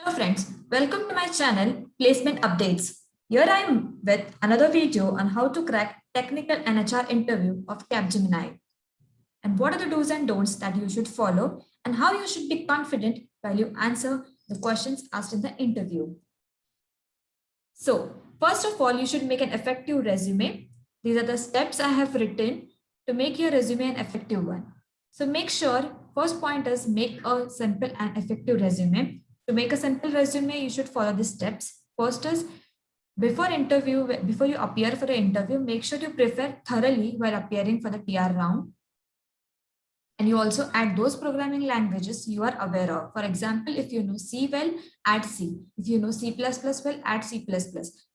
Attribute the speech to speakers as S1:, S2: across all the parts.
S1: Hello friends, welcome to my channel Placement Updates. Here I am with another video on how to crack technical NHR interview of Capgemini and what are the do's and don'ts that you should follow and how you should be confident while you answer the questions asked in the interview. So first of all, you should make an effective resume. These are the steps I have written to make your resume an effective one. So make sure first point is make a simple and effective resume. To make a simple resume, you should follow the steps. First is before you appear for an interview, make sure you prepare thoroughly while appearing for the TR round. And you also add those programming languages you are aware of. For example, if you know C well, add C. If you know C++ well, add C++.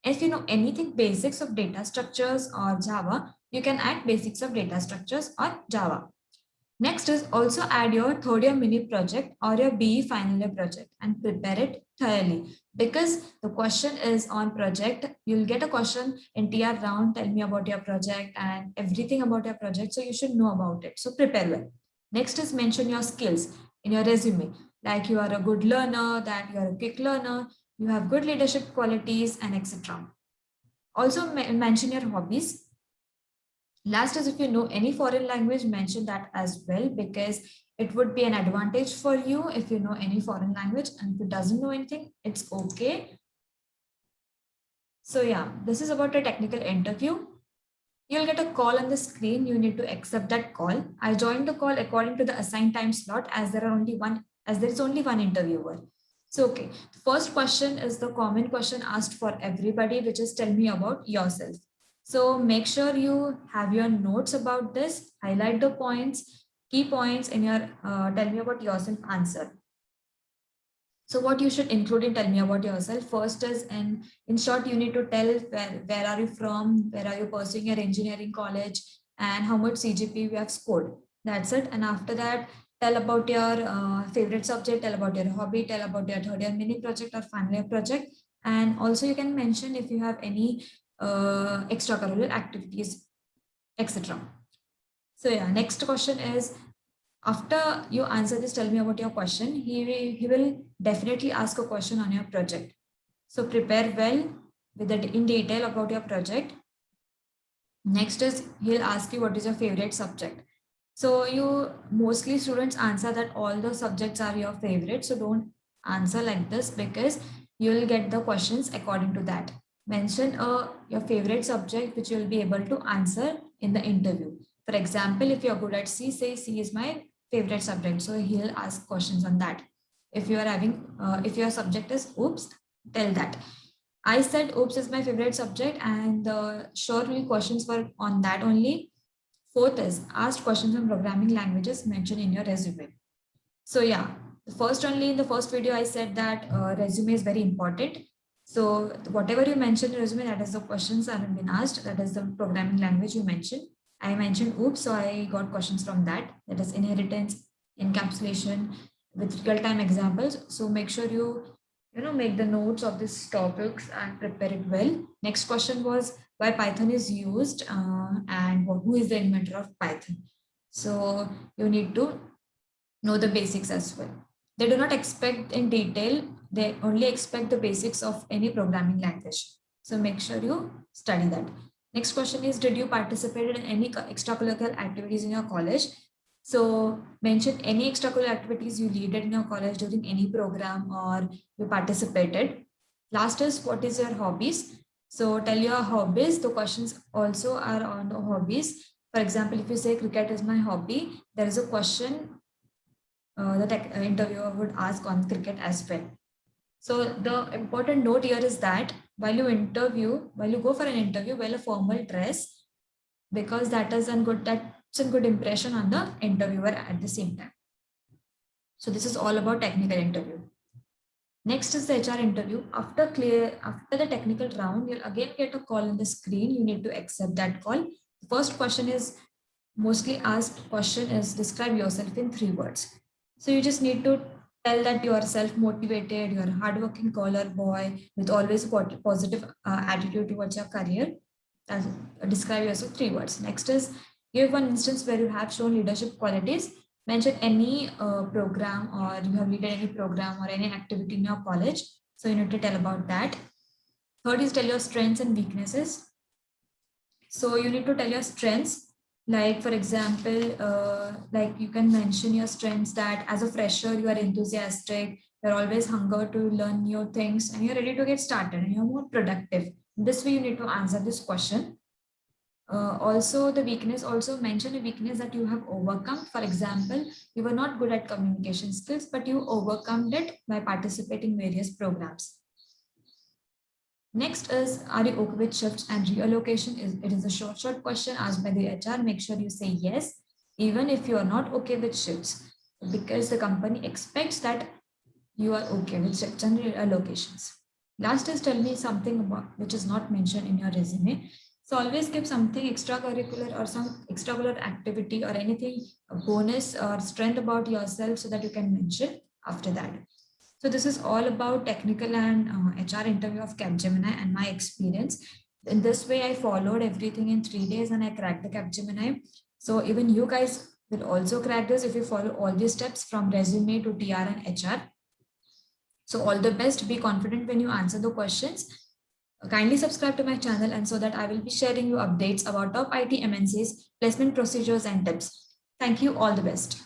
S1: If you know anything basics of data structures or Java, you can add basics of data structures or Java. Next is also add your third year mini project or your BE final year project and prepare it thoroughly because the question is on project. You'll get a question in TR round, tell me about your project and everything about your project. So you should know about it. So prepare well. Next is mention your skills in your resume, like you are a good learner, that you are a quick learner, you have good leadership qualities and etc. Also mention your hobbies. Last is if you know any foreign language, mention that as well because it would be an advantage for you if you know any foreign language, and if it doesn't know anything, it's okay. So yeah, this is about a technical interview. You'll get a call on the screen. You need to accept that call. I joined the call according to the assigned time slot as there is only one interviewer. So okay, the first question is the common question asked for everybody, which is tell me about yourself. So make sure you have your notes about this, highlight the points, key points in your tell me about yourself answer. So what you should include in tell me about yourself. First is in short, you need to tell where are you from, where are you pursuing your engineering college, and how much CGPA you have scored. That's it. And after that, tell about your favorite subject, tell about your hobby, tell about your third year mini project or final year project. And also you can mention if you have any extracurricular activities, etc. So yeah, next question is after you answer this, tell me about your question. He will definitely ask a question on your project. So prepare well with it in detail about your project. Next is he'll ask you what is your favorite subject. So you mostly students answer that all the subjects are your favorite. So don't answer like this because you will get the questions according to that. Mention your favorite subject which you will be able to answer in the interview. For example, if you're good at C, say C is my favorite subject. So he'll ask questions on that. If you are having, if your subject is oops, tell that. I said oops is my favorite subject and surely questions were on that only. Fourth is asked questions on programming languages mentioned in your resume. So yeah, in the first video, I said that resume is very important. So whatever you mentioned in resume, that is the questions that have been asked. That is the programming language you mentioned. I mentioned oops, so I got questions from that. That is inheritance, encapsulation with real-time examples. So make sure you make the notes of these topics and prepare it well. Next question was why Python is used and who is the inventor of Python. So you need to know the basics as well. They do not expect in detail, they only expect the basics of any programming language. So make sure you study that. Next question is, did you participate in any extracurricular activities in your college? So mention any extracurricular activities you leaded in your college during any program or you participated. Last is, what is your hobbies? So tell your hobbies. The questions also are on the hobbies. For example, if you say cricket is my hobby, there is a question the interviewer would ask on cricket as well. So the important note here is that while you go for an interview, wear a formal dress because that's a good impression on the interviewer at the same time. So this is all about technical interview. Next is the HR interview. After the technical round, you'll again get a call on the screen. You need to accept that call. The first question is mostly asked question is describe yourself in 3 words. So you just need to tell that you are self-motivated, you are a hardworking caller boy with always positive attitude towards your career. Describe yourself 3 words. Next is give one instance where you have shown leadership qualities. Mention any program, or you have led any program or any activity in your college. So you need to tell about that. Third is tell your strengths and weaknesses. So you need to tell your strengths. Like for example, like you can mention your strengths that as a fresher, you are enthusiastic, you're always hunger to learn new things, and you're ready to get started, and you're more productive. This way you need to answer this question. Also the weakness, also mention a weakness that you have overcome. For example, you were not good at communication skills, but you overcome it by participating in various programs. Next is, are you okay with shifts and reallocation? It is a short question asked by the HR. Make sure you say yes, even if you are not okay with shifts, because the company expects that you are okay with shifts and reallocations. Last is, tell me something about which is not mentioned in your resume. So always give something extracurricular or some extracurricular activity or anything, a bonus or strength about yourself, so that you can mention after that. So this is all about technical and HR interview of Capgemini and my experience. In this way, I followed everything in 3 days and I cracked the Capgemini. So even you guys will also crack this if you follow all these steps from resume to TR and HR. So all the best. Be confident when you answer the questions. Kindly subscribe to my channel, and so that I will be sharing you updates about top IT MNCs, placement procedures and tips. Thank you. All the best.